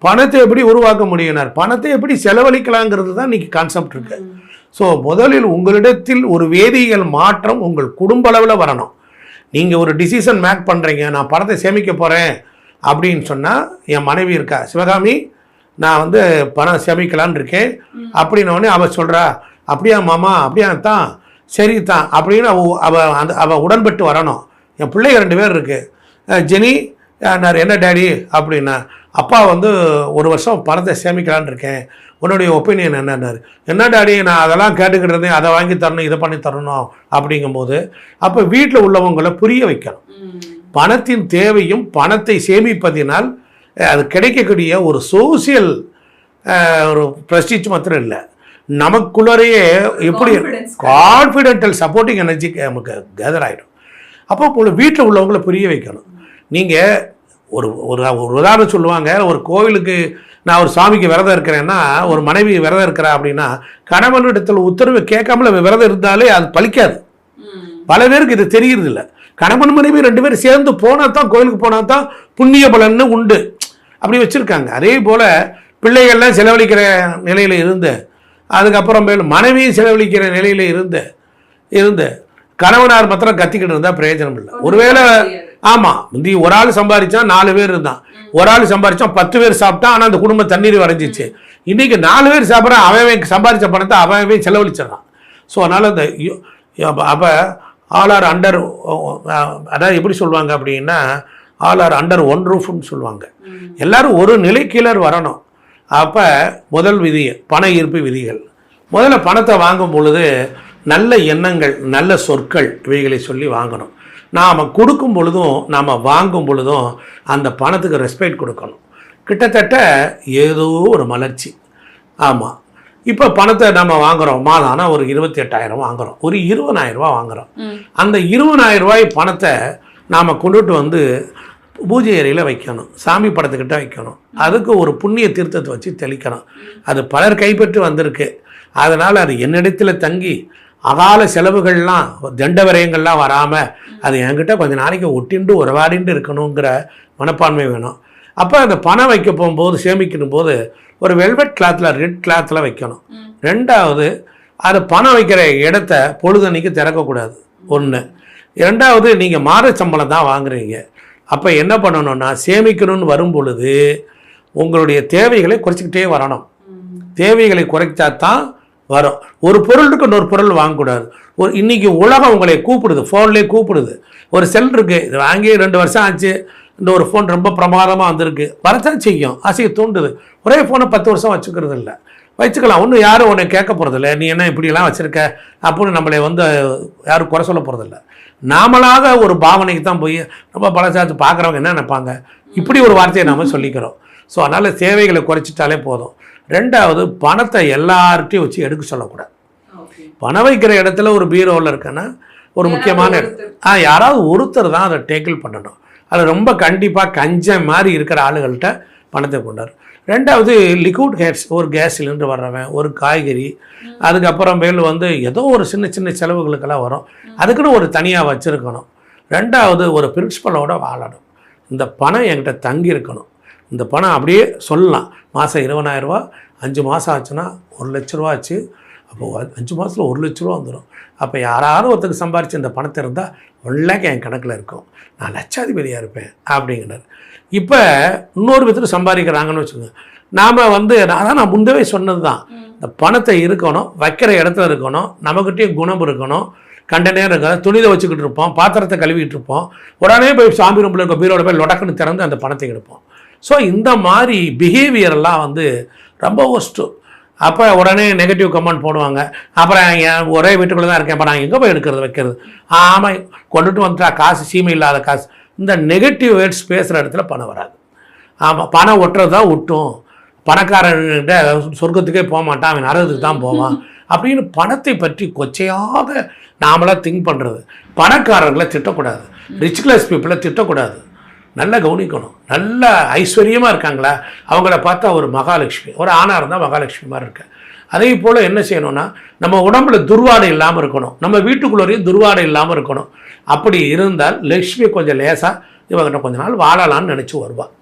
பணத்தை எப்படி உருவாக்க முடியினார், பணத்தை எப்படி செலவழிக்கலாங்கிறது தான் இன்னைக்கு கான்செப்ட் இருக்கு. ஸோ முதலில் உங்களிடத்தில் ஒரு வேதியியல் மாற்றம் உங்கள் குடும்ப அளவில் வரணும். நீங்கள் ஒரு டிசிஷன் மேக் பண்ணுறீங்க, நான் பணத்தை சேமிக்க போகிறேன் அப்படின்னு சொன்னால், என் மனைவி இருக்கா சிவகாமி, நான் வந்து பணம் சேமிக்கலான்னு இருக்கேன் அப்படின்னோடனே அவள் சொல்கிறா, அப்படியா மாமா, அப்படியா தான், சரி தான் அப்படின்னு அவள் உடன்பட்டு வரணும். என் பிள்ளைங்க 2 பேர் இருக்குது, ஜெனி நான் என்ன டேடி அப்படின்னா, அப்பா வந்து 1 வருஷம் பணத்தை சேமிக்கலான்னு இருக்கேன், உன்னுடைய ஒப்பீனியன் என்னன்னாரு. என்ன டேடி நான் அதெல்லாம் கேட்டுக்கிட்டு இருந்தேன், அதை வாங்கி தரணும் இதை பண்ணி தரணும் அப்படிங்கும்போது அப்போ வீட்டில் உள்ளவங்களை புரிய வைக்கணும். பணத்தின் தேவையும் பணத்தை சேமிப்பதினால் அது கிடைக்கக்கூடிய ஒரு சோசியல் ஒரு ப்ரெஸ்டீஜ் மாத்திரம் இல்லை, நமக்குள்ளரையே எப்படி கான்ஃபிடென்டல் சப்போர்ட்டிங் எனர்ஜி நமக்கு கேதர் ஆகிடும். அப்போ போல் வீட்டில் உள்ளவங்களை புரிய வைக்கணும். நீங்கள் ஒரு உதாரணம் சொல்லுவாங்க, ஒரு கோவிலுக்கு நான் ஒரு சாமிக்கு விரதம் இருக்கிறேன்னா, ஒரு மனைவி விரதம் இருக்கிறா அப்படின்னா, கணவனிடத்தில் உத்தரவு கேட்காமல விரதம் இருந்தாலே அது பலிக்காது. பல பேருக்கு இது தெரியறது இல்லை. கணவன் மனைவி 2 பேரும் சேர்ந்து போனால் தான், கோவிலுக்கு போனால் தான் புண்ணிய பலன்னு உண்டு, அப்படி வச்சுருக்காங்க. அதே போல் பிள்ளைகள்லாம் செலவழிக்கிற நிலையில் இருந்து, அதுக்கப்புறம் மேலும் மனைவியும் செலவழிக்கிற நிலையில் இருந்து கணவனார் மாத்திரம் கத்திக்கிட்டு இருந்தால் பிரயோஜனம் இல்லை. ஒருவேளை ஆமாம், முந்தி ஒரு ஆள் சம்பாதிச்சா 4 பேர் இருந்தான், ஒரு ஆள் சம்பாதிச்சா 10 பேர் சாப்பிட்டா, ஆனால் அந்த குடும்பம் தண்ணீர் வரைஞ்சிச்சு. இன்றைக்கி 4 பேர் சாப்பிட்றான், அவன் சம்பாதிச்ச பணத்தை அவன் செலவழிச்சிடறான். ஸோ அதனால் அந்த அப்போ ஆல் ஆர் அண்டர், அதாவது எப்படி சொல்லுவாங்க அப்படின்னா, ஆல் ஆர் அண்டர் ஒன் ரூஃப்னு சொல்லுவாங்க. எல்லோரும் ஒரு நிலை கீழே வரணும். அப்போ முதல் விதி பண ஈர்ப்பு விதிகள். முதல்ல பணத்தை வாங்கும் பொழுது நல்ல எண்ணங்கள், நல்ல சொற்கள் இவைகளை சொல்லி வாங்கணும். நாம் கொடுக்கும் பொழுதும் நாம் வாங்கும் பொழுதும் அந்த பணத்துக்கு ரெஸ்பெக்ட் கொடுக்கணும். கிட்டத்தட்ட ஏதோ ஒரு மலர்ச்சி. ஆமாம், இப்போ பணத்தை நம்ம வாங்குகிறோம், மாதானா ஒரு 28,000 வாங்குகிறோம், ஒரு 20,000 ரூபா வாங்குகிறோம். அந்த 20,000 ரூபாய் பணத்தை நாம் கொண்டுட்டு வந்து பூஜை அறையில் வைக்கணும், சாமி படத்துக்கிட்ட வைக்கணும், அதுக்கு ஒரு புண்ணிய தீர்த்தத்தை வச்சு தெளிக்கணும். அது பலர் கைப்பற்றி வந்திருக்கு. அதனால் அது என்னிடத்தில் தங்கி அகால செலவுகள்லாம் தண்ட விரயங்கள்லாம் வராமல் அது என்கிட்ட கொஞ்சம் நாளைக்கு ஒட்டிண்டு உறவாடிண்டு இருக்கணுங்கிற மனப்பான்மை வேணும். அப்போ அந்த பணம் வைக்க போகும்போது, சேமிக்கணும் போது ஒரு வெல்வெட் கிளாத்தில், ரெட் கிளாத்தில் வைக்கணும். 2வது, அது பணம் வைக்கிற இடத்த பொழுதன்னைக்கு திறக்கக்கூடாது. 1. 2வது, நீங்கள் மாத சம்பளம் தான் வாங்குறீங்க. அப்போ என்ன பண்ணணும்னா, சேமிக்கணும்னு வரும் பொழுது உங்களுடைய தேவைகளை குறைச்சிக்கிட்டே வரணும். தேவைகளை குறைச்சா தான் வரும். ஒரு பொருளுக்கு இன்னொரு பொருள் வாங்கக்கூடாது. இன்றைக்கி உலகம் உங்களை கூப்பிடுது, ஃபோன்லேயே கூப்பிடுது. ஒரு செல் இருக்குது, இது வாங்கி 2 வருஷம் ஆச்சு, இந்த ஒரு ஃபோன் ரொம்ப பிரமாதமாக வந்திருக்கு, வரத்தான் செய்யும், ஆசையை தூண்டுது. ஒரே ஃபோனை 10 வருஷம் வச்சுக்கிறது இல்லை, வச்சுக்கலாம். ஒன்றும் யாரும் உன்னை கேட்க போகிறதில்ல, நீ என்ன இப்படியெல்லாம் வச்சுருக்க அப்படின்னு நம்மளை வந்து யாரும் குறை சொல்ல போகிறதில்ல. நாமளாக ஒரு பாவனைக்கு தான் போய் ரொம்ப பழசாச்சு பார்க்குறவங்க என்ன நினைப்பாங்க, இப்படி ஒரு வார்த்தையை நாம் சொல்லிக்கிறோம். ஸோ அதனால் தேவைகளை குறைச்சிட்டாலே போதும். 2வது, பணத்தை எல்லார்ட்டையும் வச்சு எடுக்க சொல்லக்கூடாது. பணம் வைக்கிற இடத்துல ஒரு பீரோவில் இருக்குன்னா ஒரு முக்கியமான இடம், யாராவது ஒருத்தர் தான் அதை டேக்கிள் பண்ணணும். அது ரொம்ப கண்டிப்பாக கஞ்சம் மாதிரி இருக்கிற ஆளுகள்கிட்ட பணத்தை கொண்டாரு. 2வது, லிக்விட் கேஸ், ஒரு கேஸ் சிலிண்டர் வர்றவன், ஒரு காய்கறி, அதுக்கப்புறம் மேல் வந்து ஏதோ ஒரு சின்ன சின்ன செலவுகளுக்கெல்லாம் வரும், அதுக்குன்னு ஒரு தனியாக வச்சுருக்கணும். 2வது, ஒரு பிரின்சிபலோட வாழணும். இந்த பணம் என்கிட்ட தங்கி இருக்கணும். இந்த பணம் அப்படியே சொல்லலாம், மாதம் 20,000 ரூபா, 5 மாதம் ஆச்சுன்னா 1 லட்ச ரூபா ஆச்சு, அப்போது 5 மாதத்தில் 1 லட்ச ரூபா வந்துடும். அப்போ யாராவது ஒருத்தருக்கு சம்பாரித்து இந்த பணத்தை இருந்தால் 1 லேக் என் கணக்கில் இருக்கும், நான் லட்சாதிபதியாக இருப்பேன் அப்படிங்கிறார். இப்போ இன்னொரு விதத்தில் சம்பாதிக்கிறாங்கன்னு வச்சுக்கோங்க. நாம் வந்து அதான் நான் முந்தவே சொன்னது தான், இந்த பணத்தை இருக்கணும், வைக்கிற இடத்துல இருக்கணும், நம்மக்கிட்டேயும் குணம் இருக்கணும். கண்ட நேரம் இருக்காது, துணிதை வச்சுக்கிட்டு இருப்போம், பாத்திரத்தை கழுவிட்டு இருப்போம், உடனே போய் சாமி ரூமில் இருக்க பீரோட போய் லொடக்குன்னு திறந்து அந்த பணத்தை எடுப்போம். ஸோ இந்த மாதிரி பிஹேவியரெல்லாம் வந்து ரொம்ப ஒஸ்ட்டு. அப்போ உடனே நெகட்டிவ் கமெண்ட் போடுவாங்க. அப்புறம் ஒரே வீட்டுக்குள்ளே தான் இருக்கேன், அப்போ நான் எங்கே போய் எடுக்கிறது வைக்கிறது, ஆமாம் கொண்டுட்டு வந்துட்டா காசு, சீமை இல்லாத காசு. இந்த நெகட்டிவ் வேர்ட்ஸ் பேசுகிற இடத்துல பணம் வராது. ஆமாம், பணம் ஒட்டுறது தான் ஒட்டும், பணக்காரன்கிட்ட சொர்க்கத்துக்கே போக மாட்டான், அவன் நரகத்துக்கு தான் போவான் அப்படின்னு பணத்தை பற்றி கொச்சையாக நாமளாக திங்க் பண்ணுறது. பணக்காரர்களை திட்டக்கூடாது, ரிச் கிளாஸ் பீப்புளை திட்டக்கூடாது. நல்லா கவனிக்கணும். நல்ல ஐஸ்வர்யமாக இருக்காங்களா அவங்கள பார்த்தா ஒரு மகாலட்சுமி, ஒரு ஆணாக இருந்தால் மகாலட்சுமி மாதிரி இருக்கு. அதே போல் என்ன செய்யணும்னா, நம்ம உடம்புல துர்வாடை இல்லாமல் இருக்கணும், நம்ம வீட்டுக்குள்ளேயும் துர்வாடை இல்லாமல் இருக்கணும். அப்படி இருந்தால் லட்சுமி கொஞ்சம் லேசாக இவங்கிட்ட கொஞ்ச நாள் வாழலான்னு நினச்சி வருவாள்.